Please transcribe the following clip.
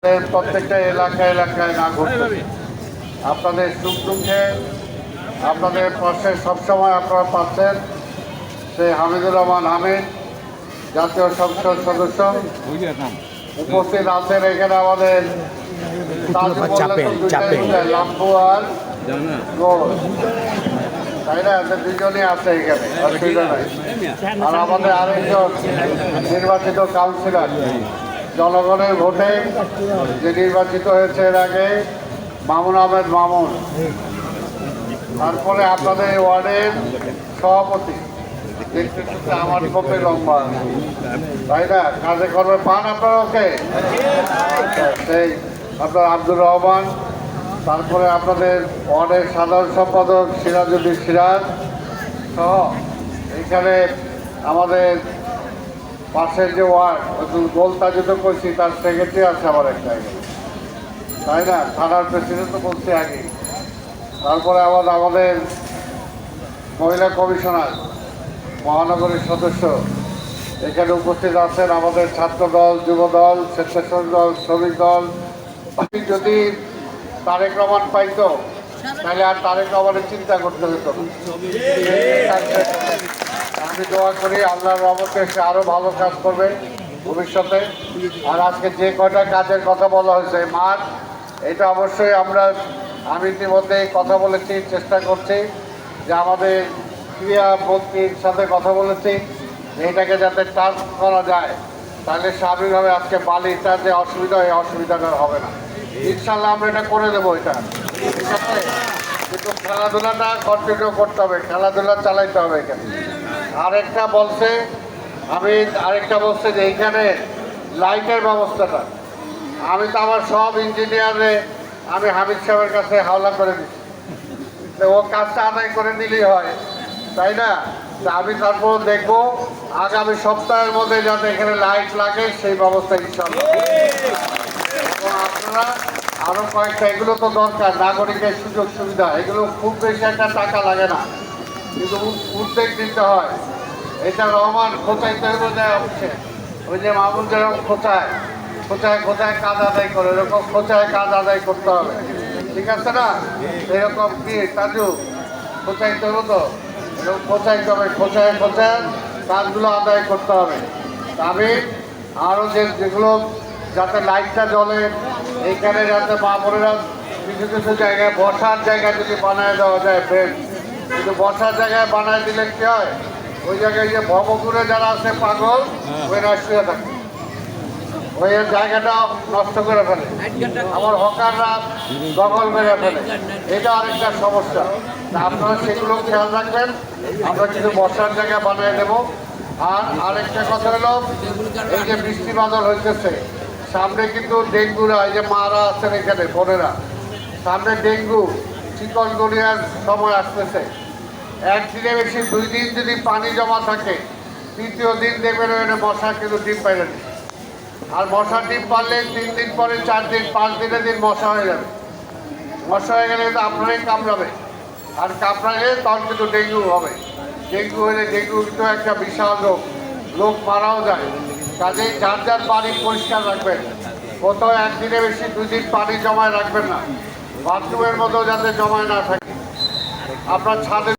প্রত্যেকটা এলাকায় এলাকায় না ঘটবে। আপনাদের সুখ দুঃখে আপনাদের পাশে সবসময় আপনারা পাচ্ছেন সেই হামিদুর রহমান হামিদ, জাতীয় সংসদ সদস্য উপস্থিত আছেন। এখানে আমাদের লাম্পু আর তাই না, দুজনই আছে এখানে, অসুবিধা নাই। আর আমাদের আরেকজন নির্বাচিত কাউন্সিলর, জনগণের ভোটে যে নির্বাচিত হয়েছে এর আগে, মামুন আহমেদ মামুন। তারপরে আপনাদের ওয়ার্ডের সভাপতি, দেখতে আমার কপে লম্বা, তাই না, কাজে কর্মে পান আপনারা ওকে, সেই আপনার আব্দুর রহমান। তারপরে আপনাদের ওয়ার্ডের সাধারণ সম্পাদক সিরাজউদ্দিন সিরাজ সহ এখানে আমাদের পাশের যে ওয়ার্ড গোলতা যেটা করছি তার সেক্রেটারি আছে আমার একটা, তাই না, থানার প্রেসিডেন্ট তো বলছি আগে। তারপরে আমাদের মহিলা কমিশনার, মহানগরীর সদস্য এখানে উপস্থিত আছেন। আমাদের ছাত্র দল, যুব দল, স্বেচ্ছাসেবক দল, শ্রমিক দল। যদি তারেক রহমান পাইতো তাহলে আর তারেক রহমানের চিন্তা করতে হতো। আমি দোয়া করি আল্লাহর রহমতে সে আরও ভালো কাজ করবে ভবিষ্যতে। আর আজকে যে কয়টা কাজের কথা বলা হয়েছে, মাঠ, এটা অবশ্যই আমি ইতিমধ্যে কথা বলেছি, চেষ্টা করছি যে আমাদের ক্রীড়া মন্ত্রীর সাথে কথা বলেছি এইটাকে যাতে টাচ করা যায়, তাহলে স্বাভাবিকভাবে আজকে বালিটা যে অসুবিধা, এই অসুবিধাটা হবে না। ইনশাল্লাহ আমরা এটা করে দেবো এটা, ঠিক আছে। কিন্তু খেলাধুলাটা কন্টিনিউ করতে হবে, খেলাধুলা চালাইতে হবে এখানে। আরেকটা বলছে যে এইখানে লাইটের ব্যবস্থাটা, আমি তো আমার সব ইঞ্জিনিয়ারে আমি হামিদ সাহেবের কাছে হাওলা করে দিচ্ছি, ও কাজটা আদায় করে নিলেই হয়, তাই না। আমি তারপর দেখবো আগামী সপ্তাহের মধ্যে যাতে এখানে লাইট লাগে সেই ব্যবস্থা ইনশাল্লাহ। এবং আপনারা আরও কয়েকটা, এগুলো তো দরকার, নাগরিকের সুযোগ সুবিধা, এগুলো খুব বেশি একটা টাকা লাগে না, কিন্তু উদ্যোগ নিতে হয়। এটা রহমান খোঁচাইতে দেওয়া হচ্ছে, ওই যে মামুন যেরকম খোঁচায় কাজ আদায় করে, এরকম খোঁচায় কাজ আদায় করতে হবে, ঠিক আছে না। এরকম কি কাজু খোঁচাইতে হলো তো, এরকম খোঁচাইতে হবে, খোঁচায় কাজগুলো আদায় করতে হবে। আমি আরও যেগুলো যাতে লাইটটা জ্বলে, এইখানে যাতে মা বোনেরা কিছু কিছু জায়গায় বসার জায়গা যদি বানায় দেওয়া যায় ফ্রেন্ড, কিন্তু বসার জায়গায় বানায় দিলে কি হয়, ওই জায়গায় যে ভবঘুরে যারা আছে পাগল, ওইরা শুয়ে থাকে, ওই জায়গাটা নষ্ট করে ফেলে, আমার হকাররা দখল মেরে ফেলে, এটা আরেকটা সমস্যা। আপনারা সেগুলো খেয়াল রাখবেন, আমরা কিছু বসার জায়গা বানিয়ে দেবো। আর আরেকটা কথা হলো, এই যে বৃষ্টি বাদল হইতেছে, সামনে কিন্তু ডেঙ্গুরা, এই যে মারা আছেন এখানে বোনেরা, সামনে ডেঙ্গু চিকনগুনিয়ার সময় আসতেছে। একদিনে বেশি 2 দিন যদি পানি জমা থাকে, তৃতীয় দিন দেখবেন ওখানে মশা কিন্তু ডিম পাইলেন। আর মশার ডিম পারলে 3 দিন পরে 4 দিন 5 দিনের দিন মশা হয়ে যাবে। মশা হয়ে গেলে কিন্তু আপনারাই কামড়াবে, আর কামড়ালে তখন কিন্তু ডেঙ্গু হবে। ডেঙ্গু হলে ডেঙ্গু কিন্তু একটা বিশাল লোক মারাও যায়। কাজেই যার পানি পরিষ্কার রাখবেন, কোথাও একদিনে বেশি 2 দিন পানি জমায় রাখবেন না, বাথরুমের মতো যাতে জমায় না থাকে। আপনার ছাদে